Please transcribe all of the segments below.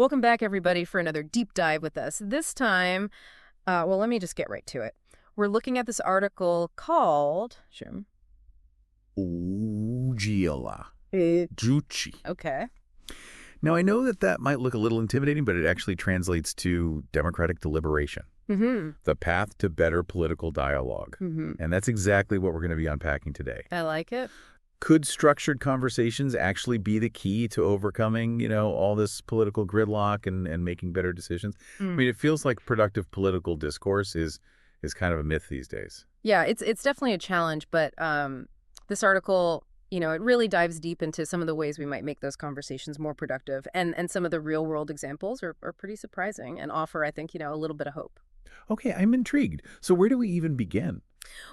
Welcome back, everybody, for another deep dive with us. This time, well, let me just get right to it. We're looking at this article called... Ujiola. Juchi. Okay. Now, I know that might look a little intimidating, but it actually translates to democratic deliberation. The path to better political dialogue. And that's exactly what we're going to be unpacking today. I like it. Could structured conversations actually be the key to overcoming, all this political gridlock and making better decisions? I mean, it feels like productive political discourse is kind of a myth these days. Yeah, it's definitely a challenge, but this article, it really dives deep into some of the ways we might make those conversations more productive. And some of the real-world examples are pretty surprising and offer, I think, a little bit of hope. Okay, I'm intrigued. So where do we even begin?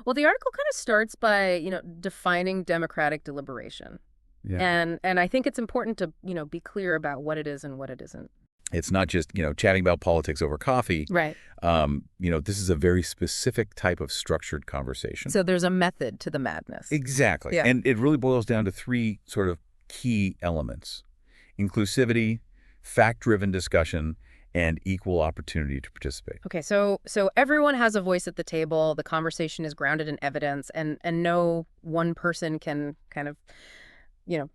Well, the article kind of starts by, defining democratic deliberation. Yeah. And I think it's important to, be clear about what it is and what it isn't. It's not just, chatting about politics over coffee. Right. This is a very specific type of structured conversation. So there's a method to the madness. Exactly. Yeah. And it really boils down to three sort of key elements: inclusivity, fact-driven discussion, and equal opportunity to participate. Okay, so everyone has a voice at the table. The conversation is grounded in evidence, and no one person can kind of,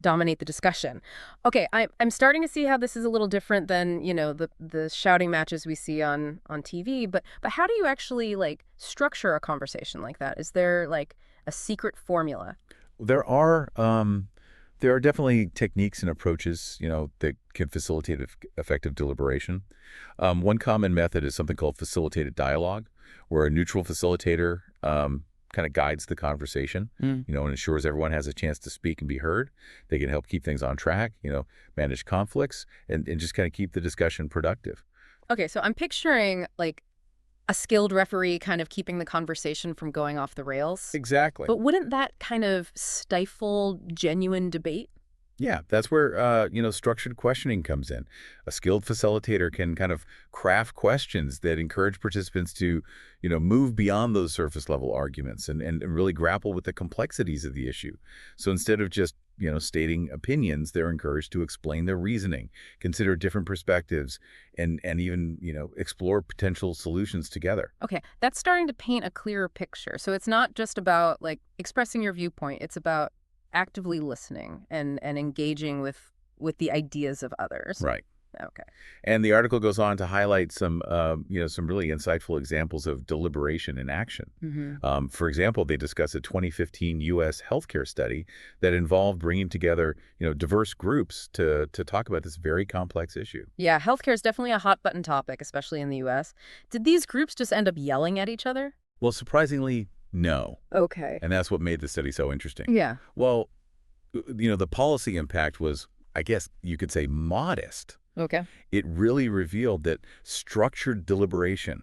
dominate the discussion. Okay, I'm starting to see how this is a little different than, the shouting matches we see on TV. But how do you actually structure a conversation like that? Is there a secret formula? There are definitely techniques and approaches, that can facilitate effective deliberation. One common method is something called facilitated dialogue, where a neutral facilitator kind of guides the conversation, and ensures everyone has a chance to speak and be heard. They can help keep things on track, manage conflicts, and just kind of keep the discussion productive. Okay, so I'm picturing a skilled referee kind of keeping the conversation from going off the rails. Exactly. But wouldn't that kind of stifle genuine debate? Yeah, that's where, structured questioning comes in. A skilled facilitator can kind of craft questions that encourage participants to, move beyond those surface level arguments and really grapple with the complexities of the issue. So instead of just, stating opinions, they're encouraged to explain their reasoning, consider different perspectives, and even, explore potential solutions together. Okay, that's starting to paint a clearer picture. So it's not just about expressing your viewpoint. It's about actively listening and engaging with the ideas of others. Right. Okay. And the article goes on to highlight some really insightful examples of deliberation in action. For example, they discuss a 2015 U.S. healthcare study that involved bringing together, diverse groups to talk about this very complex issue. Yeah, healthcare is definitely a hot button topic, especially in the U.S. Did these groups just end up yelling at each other? Well, surprisingly, no. Okay. And that's what made the study so interesting. Yeah. Well, the policy impact was, I guess you could say, modest. Okay. It really revealed that structured deliberation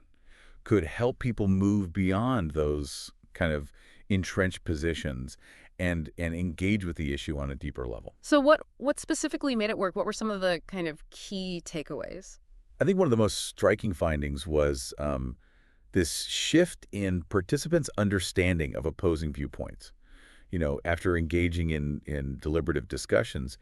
could help people move beyond those kind of entrenched positions and engage with the issue on a deeper level. So what specifically made it work? What were some of the kind of key takeaways? I think one of the most striking findings was this shift in participants' understanding of opposing viewpoints. After engaging in deliberative discussions,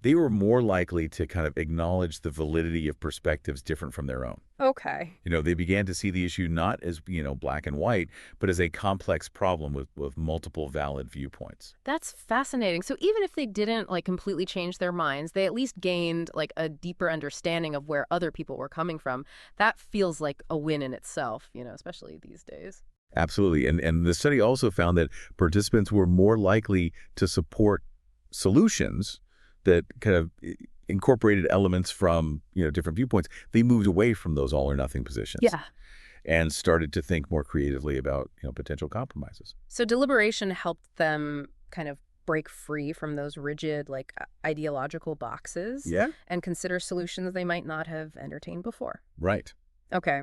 they were more likely to kind of acknowledge the validity of perspectives different from their own. Okay. They began to see the issue not as, black and white, but as a complex problem with multiple valid viewpoints. That's fascinating. So even if they didn't completely change their minds, they at least gained a deeper understanding of where other people were coming from. That feels like a win in itself, especially these days. Absolutely. And the study also found that participants were more likely to support solutions that kind of incorporated elements from, different viewpoints. They moved away from those all or nothing positions. Yeah. And started to think more creatively about, potential compromises. So deliberation helped them kind of break free from those rigid, ideological boxes. Yeah. And consider solutions they might not have entertained before. Right. Okay.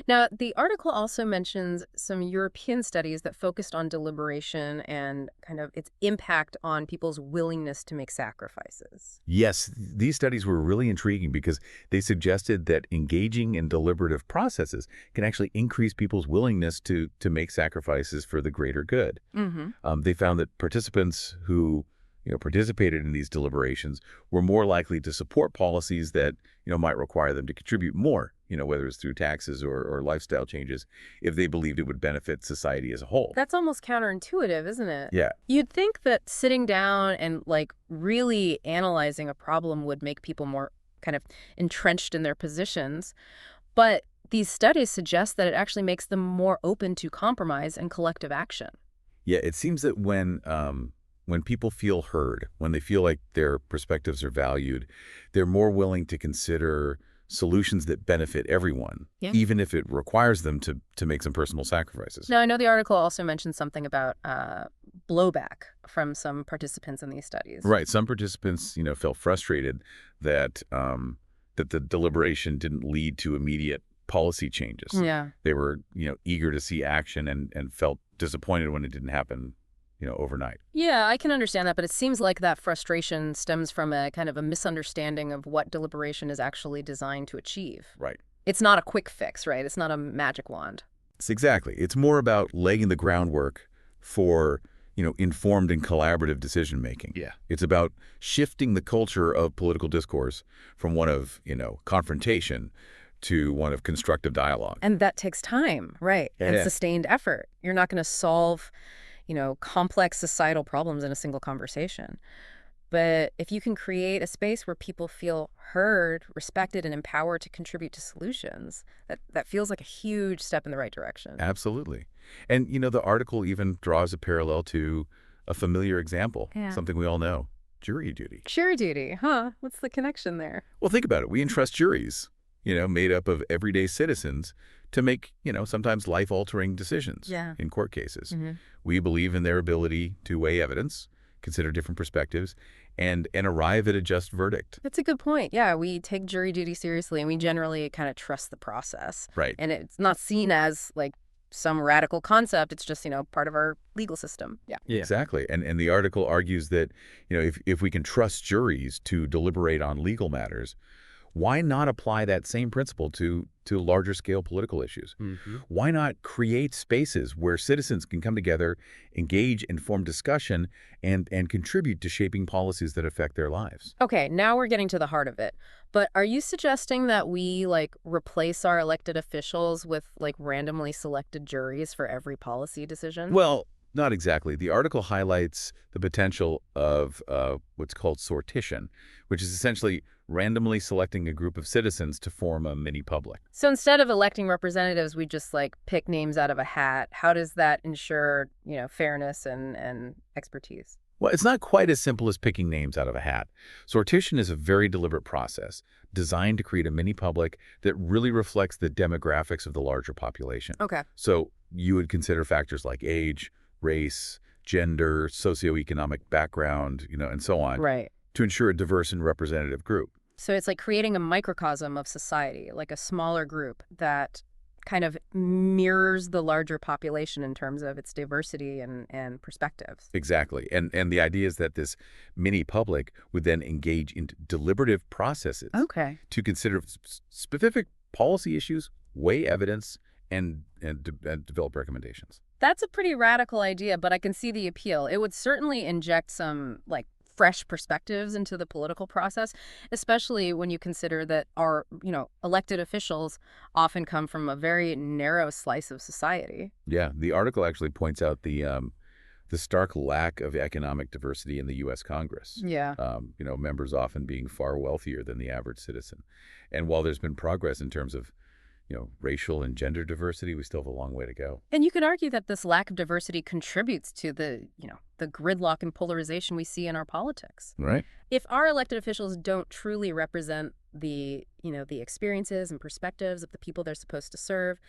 Now, the article also mentions some European studies that focused on deliberation and kind of its impact on people's willingness to make sacrifices. Yes, these studies were really intriguing because they suggested that engaging in deliberative processes can actually increase people's willingness to make sacrifices for the greater good. They found that participants who participated in these deliberations were more likely to support policies that, might require them to contribute more, whether it's through taxes or lifestyle changes, if they believed it would benefit society as a whole. That's almost counterintuitive, isn't it? Yeah. You'd think that sitting down and really analyzing a problem would make people more kind of entrenched in their positions. But these studies suggest that it actually makes them more open to compromise and collective action. Yeah, it seems that when people feel heard, when they feel like their perspectives are valued, they're more willing to consider solutions that benefit everyone, even if it requires them to make some personal sacrifices. Now, I know the article also mentioned something about blowback from some participants in these studies. Right. Some participants, felt frustrated that that the deliberation didn't lead to immediate policy changes. Yeah. They were, eager to see action and felt disappointed when it didn't happen, overnight. Yeah, I can understand that, but it seems like that frustration stems from a kind of a misunderstanding of what deliberation is actually designed to achieve. Right. It's not a quick fix, right? It's not a magic wand. Exactly. It's more about laying the groundwork for, informed and collaborative decision-making. Yeah. It's about shifting the culture of political discourse from one of, confrontation to one of constructive dialogue. And that takes time, right? Yeah. And sustained effort. You're not going to solve complex societal problems in a single conversation. But if you can create a space where people feel heard, respected, and empowered to contribute to solutions, that feels like a huge step in the right direction. Absolutely. And, the article even draws a parallel to a familiar example, something we all know, jury duty. Jury duty, huh? What's the connection there? Well, think about it. We entrust juries, made up of everyday citizens to make, sometimes life-altering decisions in court cases. Mm-hmm. We believe in their ability to weigh evidence, consider different perspectives, and arrive at a just verdict. That's a good point. Yeah, we take jury duty seriously, and we generally kind of trust the process. Right. And it's not seen as, some radical concept. It's just, part of our legal system. Yeah. Exactly. And the article argues that, if we can trust juries to deliberate on legal matters, why not apply that same principle to larger scale political issues? Mm-hmm. Why not create spaces where citizens can come together, engage in informed discussion, and contribute to shaping policies that affect their lives? Okay, now we're getting to the heart of it. But are you suggesting that we replace our elected officials with randomly selected juries for every policy decision? Well, not exactly. The article highlights the potential of what's called sortition, which is essentially randomly selecting a group of citizens to form a mini public. So instead of electing representatives, we just pick names out of a hat. How does that ensure, fairness and expertise? Well, it's not quite as simple as picking names out of a hat. Sortition is a very deliberate process designed to create a mini public that really reflects the demographics of the larger population. Okay. So you would consider factors like age, race, gender, socioeconomic background, and so on. Right. To ensure a diverse and representative group. So it's like creating a microcosm of society, like a smaller group that kind of mirrors the larger population in terms of its diversity and perspectives. Exactly. And the idea is that this mini public would then engage in deliberative processes to consider specific policy issues, weigh evidence, and develop recommendations. That's a pretty radical idea, but I can see the appeal. It would certainly inject some, fresh perspectives into the political process, especially when you consider that our, elected officials often come from a very narrow slice of society. Yeah, the article actually points out the stark lack of economic diversity in the U.S. Congress. Yeah. Members often being far wealthier than the average citizen. And while there's been progress in terms of racial and gender diversity, we still have a long way to go. And you could argue that this lack of diversity contributes to the gridlock and polarization we see in our politics. Right. If our elected officials don't truly represent the experiences and perspectives of the people they're supposed to serve,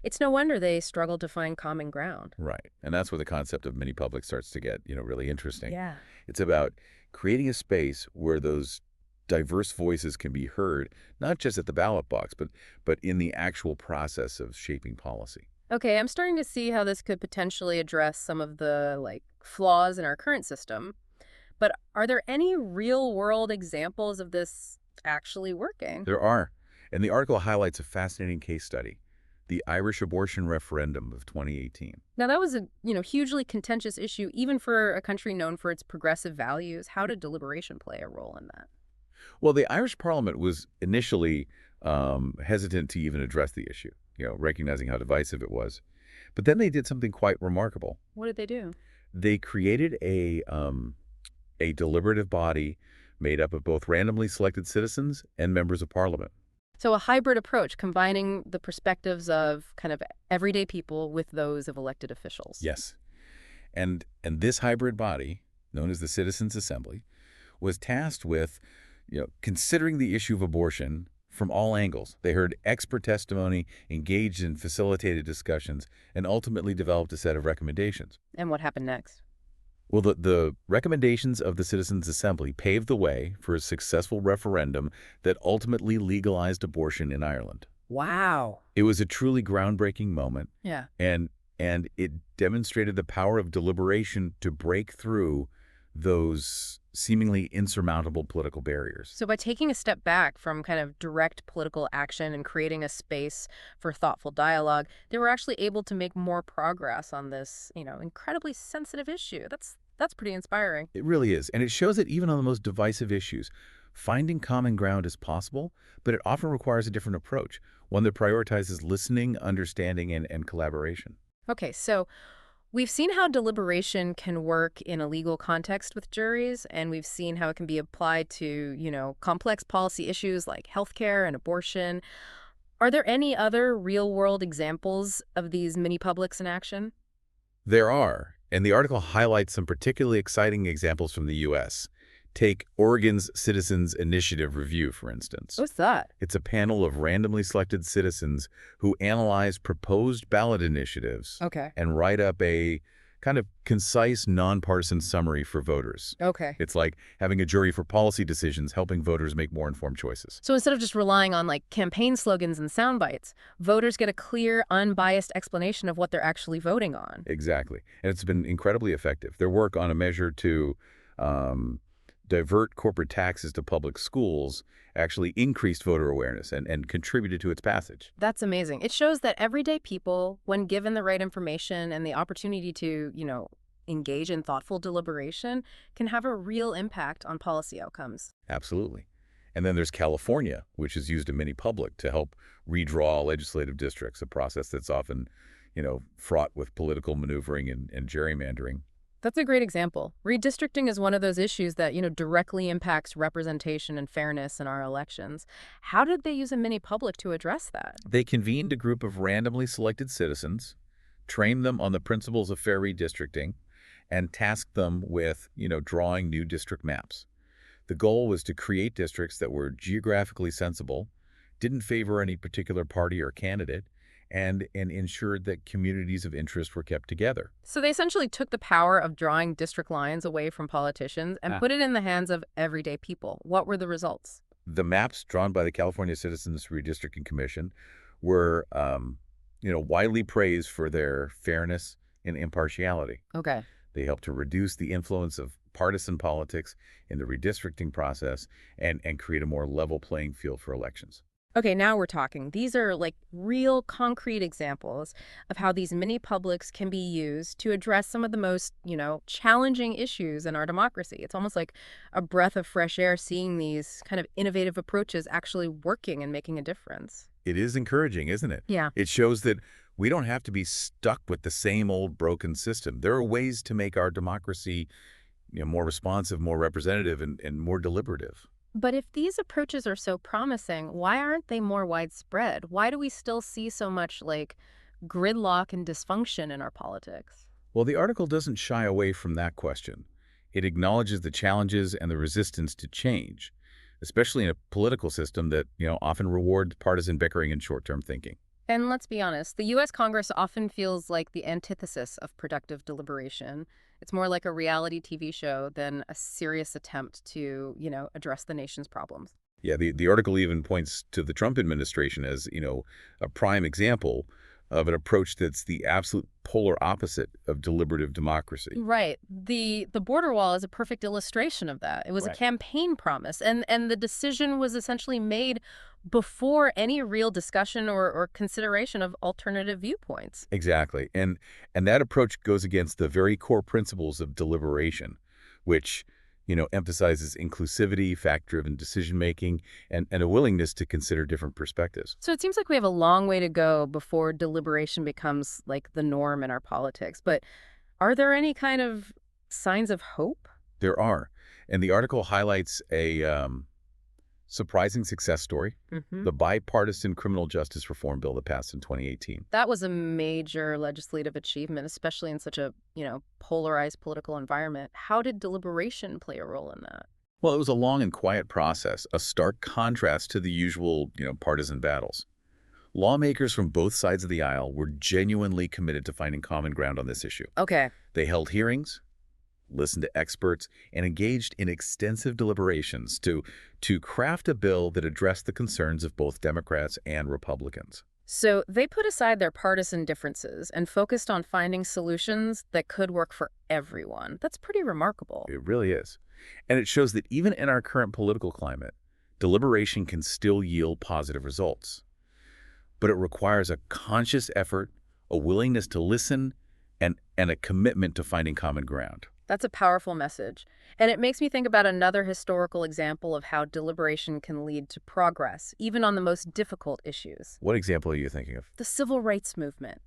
it's no wonder they struggle to find common ground. Right. And that's where the concept of mini public starts to get, really interesting. Yeah. It's about creating a space where those diverse voices can be heard, not just at the ballot box, but in the actual process of shaping policy. Okay, I'm starting to see how this could potentially address some of the flaws in our current system. But are there any real-world examples of this actually working? There are. And the article highlights a fascinating case study. The Irish abortion referendum of 2018. Now, that was a, hugely contentious issue, even for a country known for its progressive values. How did deliberation play a role in that? Well, the Irish Parliament was initially hesitant to even address the issue, recognizing how divisive it was. But then they did something quite remarkable. What did they do? They created a deliberative body made up of both randomly selected citizens and members of Parliament. So a hybrid approach, combining the perspectives of kind of everyday people with those of elected officials. Yes. And this hybrid body, known as the Citizens' Assembly, was tasked with considering the issue of abortion from all angles. They heard expert testimony, engaged in facilitated discussions, and ultimately developed a set of recommendations. And what happened next? Well, the recommendations of the Citizens' Assembly paved the way for a successful referendum that ultimately legalized abortion in Ireland. Wow. It was a truly groundbreaking moment. Yeah. And it demonstrated the power of deliberation to break through those seemingly insurmountable political barriers. So by taking a step back from kind of direct political action and creating a space for thoughtful dialogue, they were actually able to make more progress on this, incredibly sensitive issue. That's pretty inspiring. It really is. And it shows that even on the most divisive issues, finding common ground is possible, but it often requires a different approach, one that prioritizes listening, understanding, and collaboration. Okay, so we've seen how deliberation can work in a legal context with juries, and we've seen how it can be applied to, complex policy issues like healthcare and abortion. Are there any other real-world examples of these mini-publics in action? There are, and the article highlights some particularly exciting examples from the U.S. Take Oregon's Citizens Initiative Review, for instance. What's that? It's a panel of randomly selected citizens who analyze proposed ballot initiatives and write up a kind of concise, nonpartisan summary for voters. Okay. It's like having a jury for policy decisions, helping voters make more informed choices. So instead of just relying on campaign slogans and sound bites, voters get a clear, unbiased explanation of what they're actually voting on. Exactly. And it's been incredibly effective. Their work on a measure to divert corporate taxes to public schools actually increased voter awareness and contributed to its passage. That's amazing. It shows that everyday people, when given the right information and the opportunity to, engage in thoughtful deliberation, can have a real impact on policy outcomes. Absolutely. And then there's California, which is used in many public to help redraw legislative districts, a process that's often, fraught with political maneuvering and gerrymandering. That's a great example. Redistricting is one of those issues that, directly impacts representation and fairness in our elections. How did they use a mini-public to address that? They convened a group of randomly selected citizens, trained them on the principles of fair redistricting, and tasked them with, drawing new district maps. The goal was to create districts that were geographically sensible, didn't favor any particular party or candidate, and ensured that communities of interest were kept together. So they essentially took the power of drawing district lines away from politicians and put it in the hands of everyday people. What were the results? The maps drawn by the California Citizens Redistricting Commission were, widely praised for their fairness and impartiality. Okay. They helped to reduce the influence of partisan politics in the redistricting process and create a more level playing field for elections. Okay, now we're talking. These are real concrete examples of how these mini-publics can be used to address some of the most, challenging issues in our democracy. It's almost like a breath of fresh air seeing these kind of innovative approaches actually working and making a difference. It is encouraging, isn't it? Yeah. It shows that we don't have to be stuck with the same old broken system. There are ways to make our democracy more responsive, more representative, and more deliberative. But if these approaches are so promising, why aren't they more widespread? Why do we still see so much gridlock and dysfunction in our politics? Well, the article doesn't shy away from that question. It acknowledges the challenges and the resistance to change, especially in a political system that, often rewards partisan bickering and short-term thinking. And let's be honest, the U.S. Congress often feels like the antithesis of productive deliberation. It's more like a reality TV show than a serious attempt to, address the nation's problems. Yeah, the article even points to the Trump administration as, a prime example of an approach that's the absolute polar opposite of deliberative democracy. Right. The border wall is a perfect illustration of that. It was a Right. campaign promise, and the decision was essentially made before any real discussion or consideration of alternative viewpoints. Exactly. And that approach goes against the very core principles of deliberation, which, emphasizes inclusivity, fact-driven decision-making, and a willingness to consider different perspectives. So it seems like we have a long way to go before deliberation becomes like the norm in our politics. But are there any kind of signs of hope? There are. And the article highlights a surprising success story, the bipartisan criminal justice reform bill that passed in 2018. That was a major legislative achievement, especially in such a, polarized political environment. How did deliberation play a role in that? Well, it was a long and quiet process, a stark contrast to the usual, partisan battles. Lawmakers from both sides of the aisle were genuinely committed to finding common ground on this issue. Okay. They held hearings, listened to experts, and engaged in extensive deliberations to craft a bill that addressed the concerns of both Democrats and Republicans. So they put aside their partisan differences and focused on finding solutions that could work for everyone. That's pretty remarkable. It really is. And it shows that even in our current political climate, deliberation can still yield positive results. But it requires a conscious effort, a willingness to listen, and a commitment to finding common ground. That's a powerful message. And it makes me think about another historical example of how deliberation can lead to progress, even on the most difficult issues. What example are you thinking of? The civil rights movement.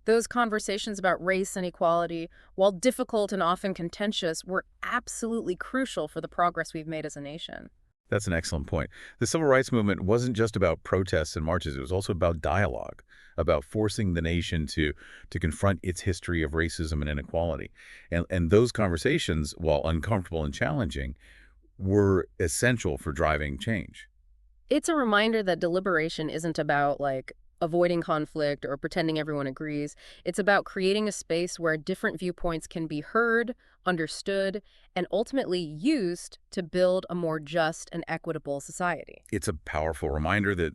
Those conversations about race and equality, while difficult and often contentious, were absolutely crucial for the progress we've made as a nation. That's an excellent point. The civil rights movement wasn't just about protests and marches. It was also about dialogue, about forcing the nation to confront its history of racism and inequality. And those conversations, while uncomfortable and challenging, were essential for driving change. It's a reminder that deliberation isn't about, avoiding conflict or pretending everyone agrees. It's about creating a space where different viewpoints can be heard, understood, and ultimately used to build a more just and equitable society. It's a powerful reminder that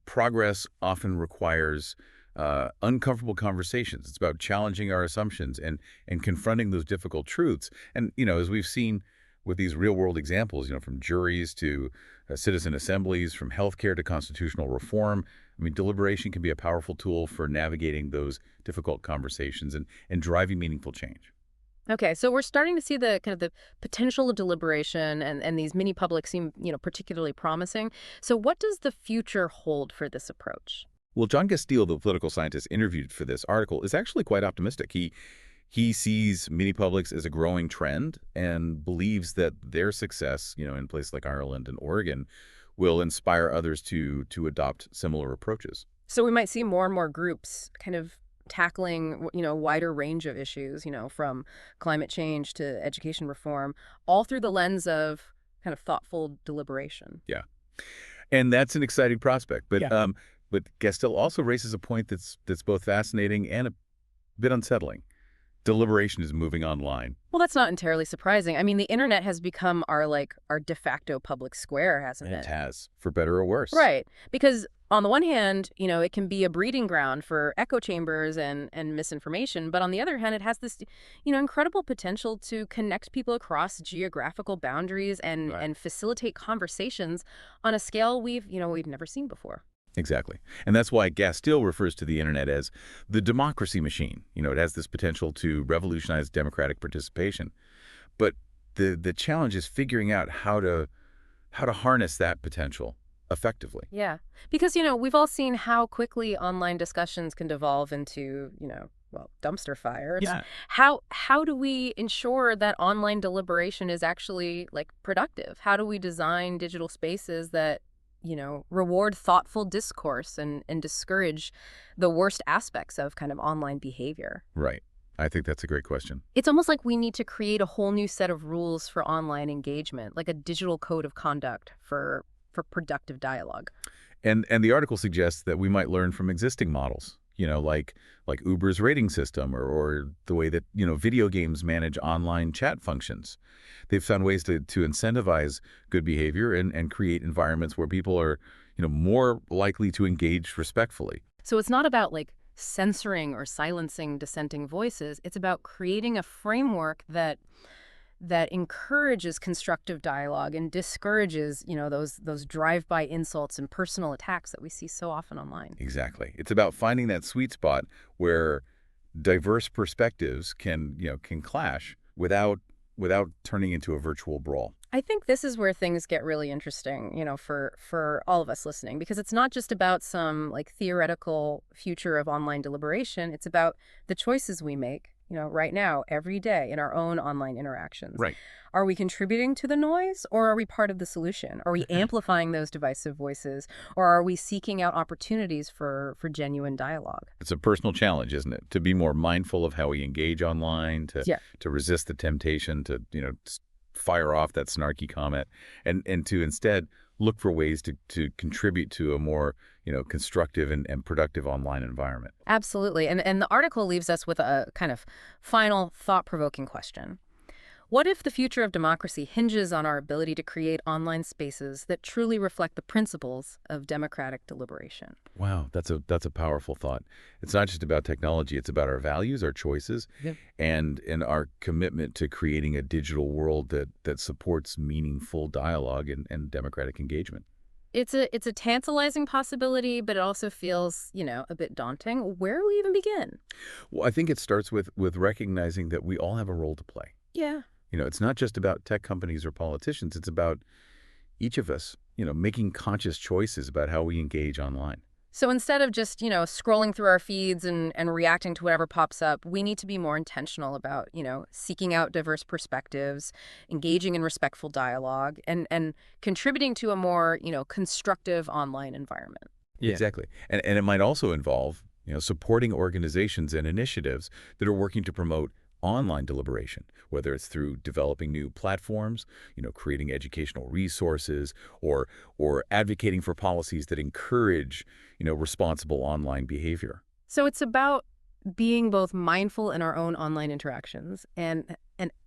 progress often requires uncomfortable conversations. It's about challenging our assumptions and confronting those difficult truths. And, as we've seen with these real-world examples, from juries to citizen assemblies, from healthcare to constitutional reform, deliberation can be a powerful tool for navigating those difficult conversations and driving meaningful change. Okay, so we're starting to see the potential of deliberation, and these mini publics seem, particularly promising. So what does the future hold for this approach? Well, John Gastile, the political scientist interviewed for this article, is actually quite optimistic. He sees mini publics as a growing trend and believes that their success, in places like Ireland and Oregon, will inspire others to adopt similar approaches. So we might see more and more groups kind of tackling, a wider range of issues, from climate change to education reform, all through the lens of kind of thoughtful deliberation. Yeah. And that's an exciting prospect. But Yeah. But Gastile also raises a point that's both fascinating and a bit unsettling. Deliberation is moving online. Well, that's not entirely surprising. The internet has become our de facto public square, hasn't it? It has, for better or worse. Right. Because on the one hand, it can be a breeding ground for echo chambers and misinformation. But on the other hand, it has this, incredible potential to connect people across geographical boundaries and, Right. and facilitate conversations on a scale we've never seen before. Exactly. And that's why Gastile refers to the internet as the democracy machine. It has this potential to revolutionize democratic participation. But the challenge is figuring out how to harness that potential effectively. Yeah. Because, we've all seen how quickly online discussions can devolve into, dumpster fires. Yeah. How do we ensure that online deliberation is actually, productive? How do we design digital spaces that reward thoughtful discourse and discourage the worst aspects of kind of online behavior? Right. I think that's a great question. It's almost like we need to create a whole new set of rules for online engagement, like a digital code of conduct for productive dialogue. And the article suggests that we might learn from existing models, like Uber's rating system or the way that, video games manage online chat functions. They've found ways to incentivize good behavior and create environments where people are, more likely to engage respectfully. So it's not about censoring or silencing dissenting voices. It's about creating a framework that encourages constructive dialogue and discourages, those drive-by insults and personal attacks that we see so often online. Exactly. It's about finding that sweet spot where diverse perspectives can clash without turning into a virtual brawl. I think this is where things get really interesting, for all of us listening, because it's not just about some theoretical future of online deliberation. It's about the choices we make, right now, every day in our own online interactions. Right. Are we contributing to the noise, or are we part of the solution? Are we amplifying those divisive voices, or are we seeking out opportunities for genuine dialogue? It's a personal challenge, isn't it? To be more mindful of how we engage online, to resist the temptation to, fire off that snarky comment, and to instead look for ways to contribute to a more constructive and productive online environment. Absolutely. And the article leaves us with a kind of final thought-provoking question. What if the future of democracy hinges on our ability to create online spaces that truly reflect the principles of democratic deliberation? Wow, that's a powerful thought. It's not just about technology, it's about our values, our choices, and our commitment to creating a digital world that supports meaningful dialogue and democratic engagement. It's a tantalizing possibility, but it also feels, a bit daunting. Where do we even begin? Well, I think it starts with recognizing that we all have a role to play. Yeah. It's not just about tech companies or politicians. It's about each of us, making conscious choices about how we engage online. So instead of just, scrolling through our feeds and reacting to whatever pops up, we need to be more intentional about, seeking out diverse perspectives, engaging in respectful dialogue, and contributing to a more, constructive online environment. Yeah. Exactly. And it might also involve, supporting organizations and initiatives that are working to promote online deliberation, whether it's through developing new platforms, creating educational resources, or advocating for policies that encourage, responsible online behavior. So it's about being both mindful in our own online interactions and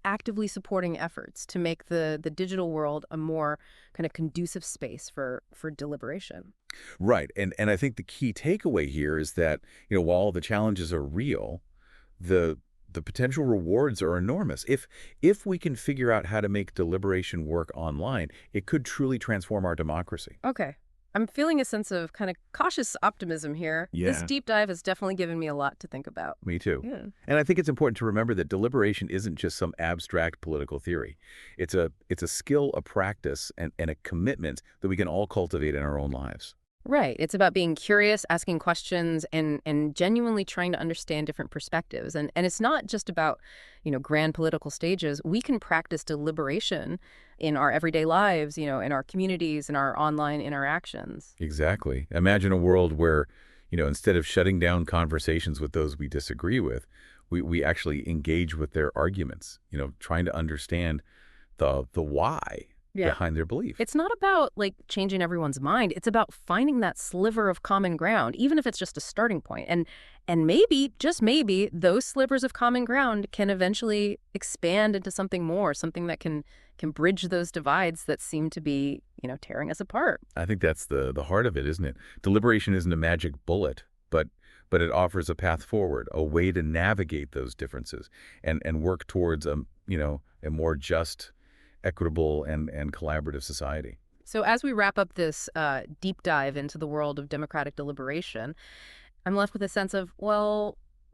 actively supporting efforts to make the digital world a more kind of conducive space for deliberation. Right. And I think the key takeaway here is that, while the challenges are real, the potential rewards are enormous. If we can figure out how to make deliberation work online, it could truly transform our democracy. Okay. I'm feeling a sense of kind of cautious optimism here. Yeah. This deep dive has definitely given me a lot to think about. Me too. Yeah. And I think it's important to remember that deliberation isn't just some abstract political theory. It's a skill, a practice, and a commitment that we can all cultivate in our own lives. Right. It's about being curious, asking questions, and genuinely trying to understand different perspectives. And it's not just about, grand political stages. We can practice deliberation in our everyday lives, in our communities, in our online interactions. Exactly. Imagine a world where, instead of shutting down conversations with those we disagree with, we actually engage with their arguments, trying to understand the why behind their belief. It's not about changing everyone's mind. It's about finding that sliver of common ground, even if it's just a starting point. And maybe, just maybe, those slivers of common ground can eventually expand into something more, something that can bridge those divides that seem to be, tearing us apart. I think that's the heart of it, isn't it? Deliberation isn't a magic bullet, but it offers a path forward, a way to navigate those differences and work towards a more just, equitable, and collaborative society. So as we wrap up this deep dive into the world of democratic deliberation, I'm left with a sense of,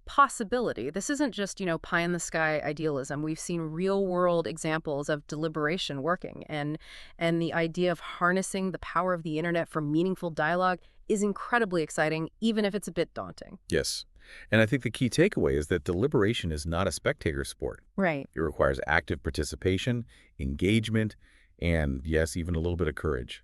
possibility. This isn't just, pie-in-the-sky idealism. We've seen real-world examples of deliberation working, and the idea of harnessing the power of the internet for meaningful dialogue is incredibly exciting, even if it's a bit daunting. Yes. And I think the key takeaway is that deliberation is not a spectator sport. Right. It requires active participation, engagement, and, yes, even a little bit of courage.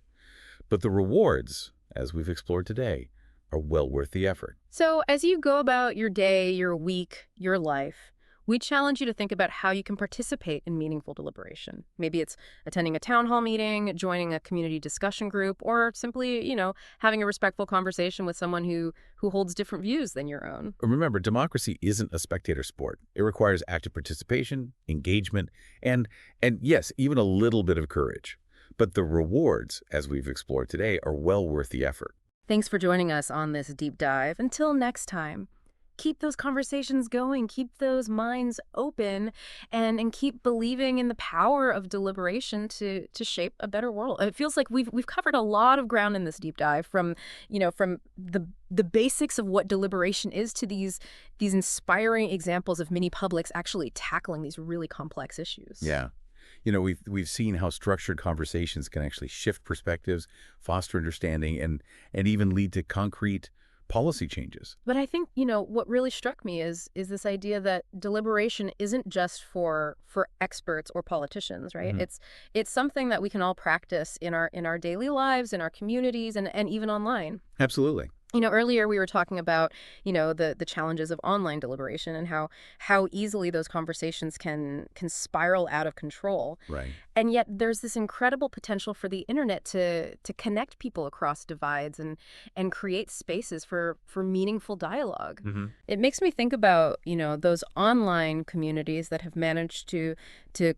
But the rewards, as we've explored today, are well worth the effort. So as you go about your day, your week, your life, we challenge you to think about how you can participate in meaningful deliberation. Maybe it's attending a town hall meeting, joining a community discussion group, or simply, having a respectful conversation with someone who holds different views than your own. Remember, democracy isn't a spectator sport. It requires active participation, engagement, and yes, even a little bit of courage. But the rewards, as we've explored today, are well worth the effort. Thanks for joining us on this deep dive. Until next time, keep those conversations going, keep those minds open, and keep believing in the power of deliberation to shape a better world. It feels like we've covered a lot of ground in this deep dive, from the basics of what deliberation is to these inspiring examples of mini publics actually tackling these really complex issues. Yeah. We've seen how structured conversations can actually shift perspectives, foster understanding, and even lead to concrete policy changes. But I think, what really struck me is this idea that deliberation isn't just for experts or politicians, right? Mhm. It's something that we can all practice in our daily lives, in our communities, and even online. Absolutely. Earlier we were talking about, the challenges of online deliberation and how easily those conversations can spiral out of control. Right. And yet there's this incredible potential for the internet to connect people across divides and create spaces for meaningful dialogue. Mm-hmm. It makes me think about, those online communities that have managed to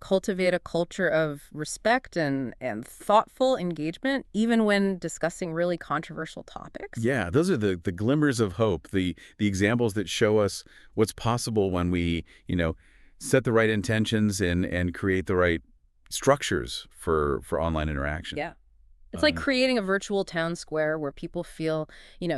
cultivate a culture of respect and thoughtful engagement, even when discussing really controversial topics. Yeah, those are the glimmers of hope, the examples that show us what's possible when we, set the right intentions and create the right structures for online interaction. Yeah. It's like creating a virtual town square where people feel,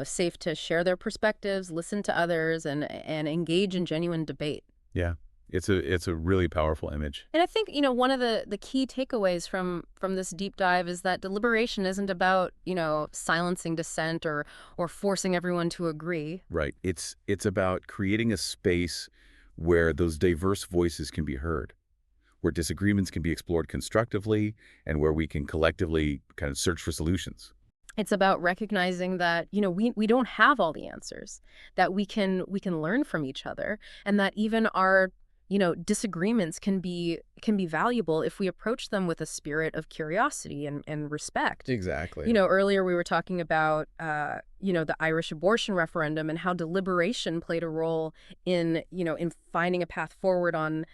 safe to share their perspectives, listen to others, and engage in genuine debate. Yeah. It's a really powerful image. And I think, one of the key takeaways from this deep dive is that deliberation isn't about, silencing dissent or forcing everyone to agree. Right. It's about creating a space where those diverse voices can be heard, where disagreements can be explored constructively, and where we can collectively kind of search for solutions. It's about recognizing that, we don't have all the answers, that we can learn from each other, and that even our disagreements can be valuable if we approach them with a spirit of curiosity and respect. Exactly. Earlier we were talking about, the Irish abortion referendum and how deliberation played a role in finding a path forward on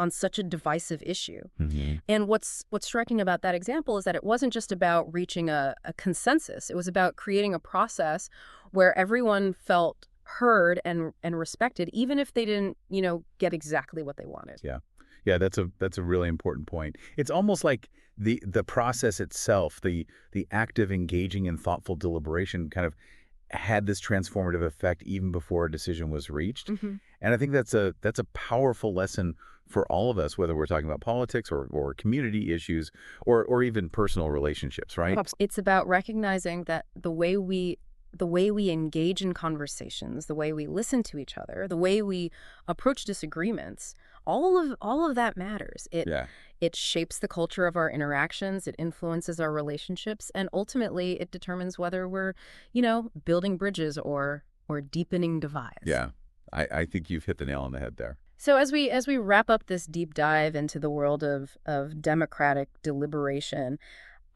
such a divisive issue. Mm-hmm. And what's striking about that example is that it wasn't just about reaching a consensus. It was about creating a process where everyone felt heard and respected, even if they didn't, get exactly what they wanted. Yeah, that's a really important point. It's almost like the process itself, the active, engaging, and thoughtful deliberation kind of had this transformative effect even before a decision was reached. Mm-hmm. And I think that's a powerful lesson for all of us, whether we're talking about politics or community issues or even personal relationships, right? It's about recognizing that the way we engage in conversations, the way we listen to each other, the way we approach disagreements, all of that matters. It shapes the culture of our interactions, it influences our relationships, and ultimately it determines whether we're, building bridges or deepening divides. Yeah. I think you've hit the nail on the head there. So as we wrap up this deep dive into the world of democratic deliberation,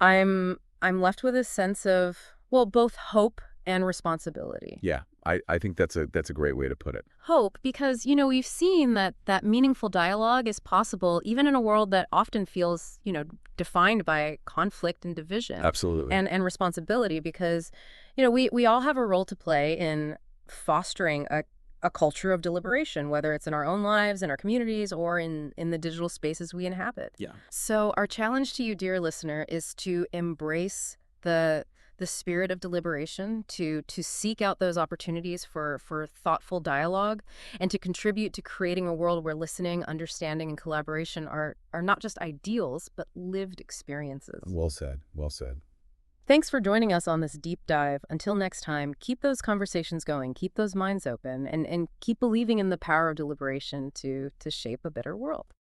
I'm left with a sense of, both hope and responsibility. Yeah, I think that's a great way to put it. Hope, because, we've seen that meaningful dialogue is possible even in a world that often feels, defined by conflict and division. Absolutely. And responsibility, because, we all have a role to play in fostering a culture of deliberation, whether it's in our own lives, in our communities, or in the digital spaces we inhabit. Yeah. So our challenge to you, dear listener, is to embrace the spirit of deliberation, to seek out those opportunities for thoughtful dialogue, and to contribute to creating a world where listening, understanding, and collaboration are not just ideals, but lived experiences. Well said. Well said. Thanks for joining us on this deep dive. Until next time, keep those conversations going, keep those minds open, and keep believing in the power of deliberation to shape a better world.